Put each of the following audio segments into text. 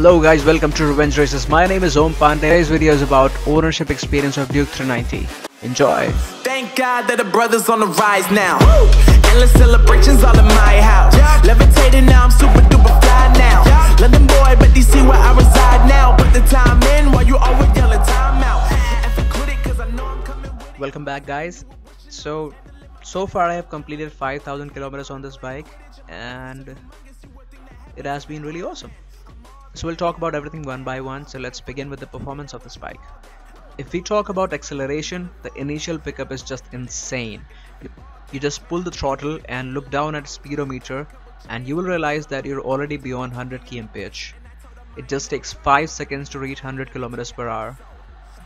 Hello guys, welcome to Revenge Races. My name is Om Pandey. Today's video is about ownership experience of Duke 390. Enjoy. Thank God that the brothers on the rise now. Endless celebrations all in my house. Levitating now, I'm super duper fly now. London boy, but DC where I reside now. Put the time in while you always yelling time out. And for critic, cause I know I'm coming with it. Welcome back guys. So far I have completed 5,000 kilometers on this bike and it has been really awesome. So we'll talk about everything one by one. So let's begin with the performance of this bike. If we talk about acceleration, the initial pickup is just insane. You just pull the throttle and look down at the speedometer and you will realize that you're already beyond 100 kmph. It just takes 5 seconds to reach 100 kilometers per hour.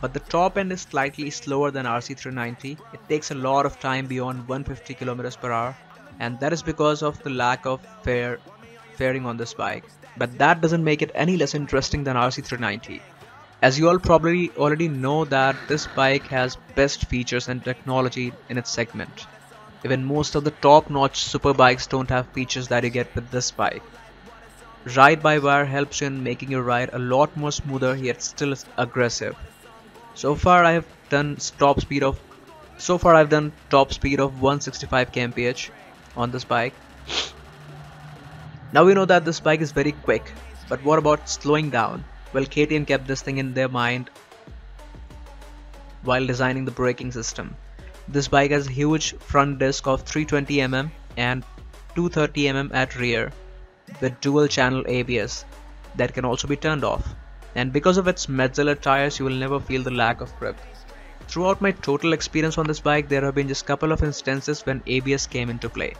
But the top end is slightly slower than RC390. It takes a lot of time beyond 150 kilometers per hour, and that is because of the lack of fairing on this bike. But that doesn't make it any less interesting than RC390. As you all probably already know that this bike has best features and technology in its segment. Even most of the top-notch super bikes don't have features that you get with this bike. Ride-by-wire helps you in making your ride a lot more smoother yet still aggressive. So far I've done top speed of 165 kmph on this bike. Now we know that this bike is very quick, but what about slowing down? Well, KTM kept this thing in their mind while designing the braking system. This bike has a huge front disc of 320 mm and 230 mm at rear with dual channel ABS that can also be turned off. And because of its Metzeler tires, you will never feel the lack of grip. Throughout my total experience on this bike, there have been just a couple of instances when ABS came into play.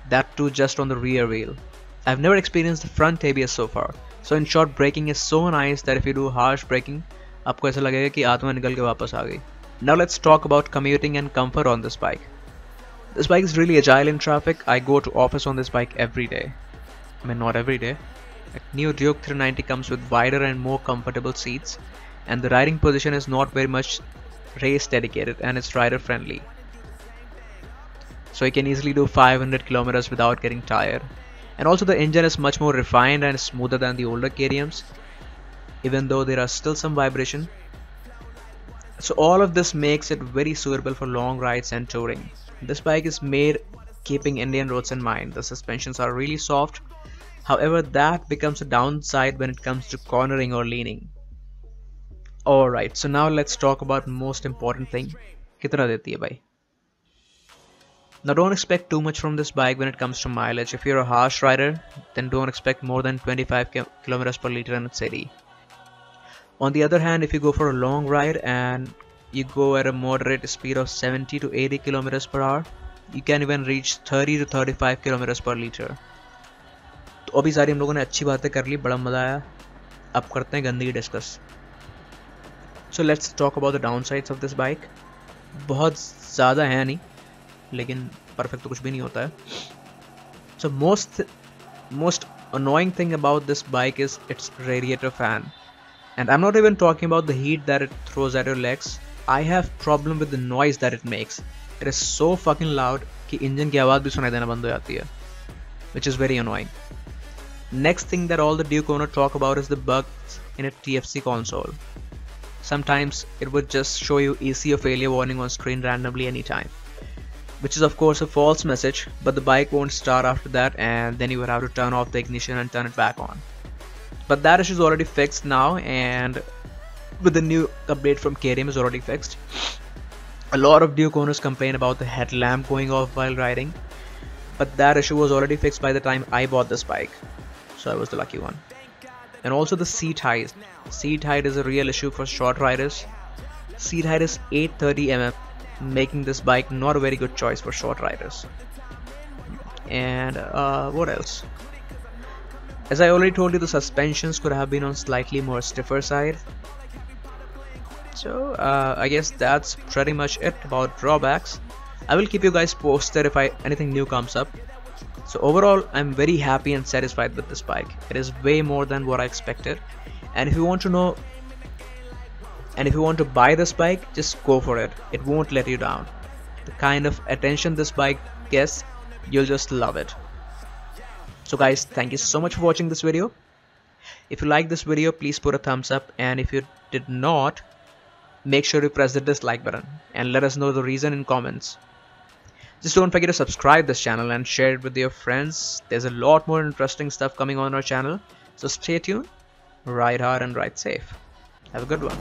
That too just on the rear wheel. I've never experienced the front ABS so far. So in short, braking is so nice that if you do harsh braking, आपको ऐसा लगेगा कि आत्मा निकल के वापस आ गई. Now let's talk about commuting and comfort on this bike. This bike is really agile in traffic. I go to office on this bike every day. I mean, not every day. New Duke 390 comes with wider and more comfortable seats, and the riding position is not very much race dedicated and it's rider friendly. So you can easily do 500 kilometers without getting tired. And also the engine is much more refined and smoother than the older KTM's, even though there are still some vibration. So all of this makes it very suitable for long rides and touring. This bike is made keeping Indian roads in mind. The suspensions are really soft. However, that becomes a downside when it comes to cornering or leaning. Alright, so now let's talk about the most important thing. Kitna deti hai bhai? Now don't expect too much from this bike when it comes to mileage. If you're a harsh rider, then don't expect more than 25 kilometers per liter in a city. On the other hand, if you go for a long ride and you go at a moderate speed of 70 to 80 kilometers per hour, you can even reach 30 to 35 kilometers per liter. तो अभी सारी हम लोगों ने अच्छी बातें कर ली, बड़ा मजा आया. अब करते हैं गंदगी discuss. So let's talk about the downsides of this bike. बहुत ज़्यादा है नहीं, लेकिन परफेक्ट तो कुछ भी नहीं होता है. So most annoying thing about this bike is its radiator fan. And I'm not even talking about the heat that it throws at your legs. I have problem with the noise that it makes. It is so fucking loud कि engine की आवाज़ भी सुनाई देना बंद हो जाती है, which is very annoying. Next thing that all the Duke owner talk about is the bugs in its TFC console. Sometimes it would just show you ECU failure warning on screen randomly anytime, which is of course a false message, but the bike won't start after that and then you would have to turn off the ignition and turn it back on. But that issue is already fixed now, and with the new update from KTM is already fixed. A lot of Duke owners complain about the headlamp going off while riding, but that issue was already fixed by the time I bought this bike. So I was the lucky one. And also the seat height. Seat height is a real issue for short riders. Seat height is 830 mm, making this bike not a very good choice for short riders. And what else? As I already told you, the suspensions could have been on slightly more stiffer side. So I guess that's pretty much it about drawbacks. I will keep you guys posted if anything new comes up. So overall, I'm very happy and satisfied with this bike. It is way more than what I expected. And if you want to know, and if you want to buy this bike, just go for it. It won't let you down. The kind of attention this bike gets, you'll just love it. So guys, thank you so much for watching this video. If you like this video, please put a thumbs up, and if you did not, make sure to press the dislike button and let us know the reason in comments. Just don't forget to subscribe this channel and share it with your friends. There's a lot more interesting stuff coming on our channel, so stay tuned, ride hard and ride safe. Have a good one.